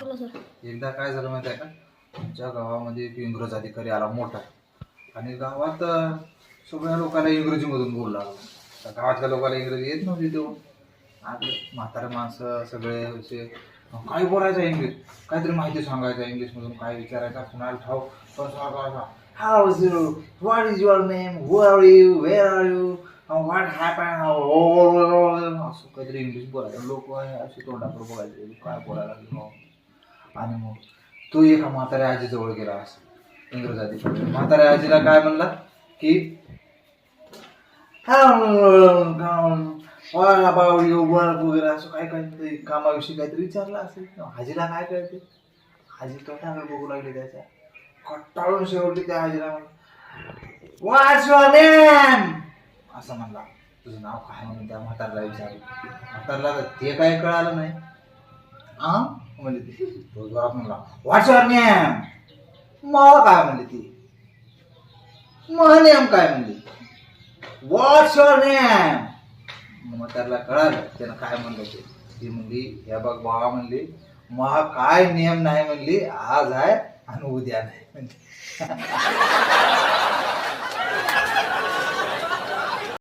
बोला सर. एकदा काय झालं माहिती आहे का, आमच्या गावामध्ये एक इंग्रज अधिकारी आला मोठा, आणि गावात सगळ्या लोकांना इंग्रजीमधून बोलला. गावातल्या लोकांना इंग्रजी येत नव्हती तेव्हा. आपले म्हातारे माणसं सगळे असे काय बोलायचं इंग्लिश, काहीतरी माहिती सांगायचं इंग्लिशमधून, काय विचारायचं कुणाला ठाऊ. How is you, what is your name, who are you, where are you, what happen, असं काहीतरी इंग्लिश बोलायचं. लोक असे तोंडाकडे बघायचे काय बोलायला लागले. आणि मग तो एका म्हाताऱ्या आजीजवळ गेला. असं इंग्रज आधी म्हाताऱ्या आजीला काय म्हणला की वगैरे असं काय काय कामाविषयी काहीतरी विचारलं असेल. आजीला काय कळते, आजी तोंडाकडे बघू लागली त्याच्या. कट्टाळून शेवटी त्या आजीला व्हॉट्स युअर नेम असं म्हणला. तुझं नाव काय म्हणून त्या म्हातारला विचारलं. म्हातारला ते काय कळालं नाही. म्हणजे तो जोरात म्हणला व्हॉट्स युअर नेम. मग काय म्हणली ती, मग नेम काय म्हणली, व्हॉट्स युअर नेम. मग त्याला कळालं त्यानं काय म्हणलं ते. ती म्हणली हे बघ बाबा म्हणली, मग काय नेम नाही म्हणली, आज आहे आणि उद्या नाही म्हणली.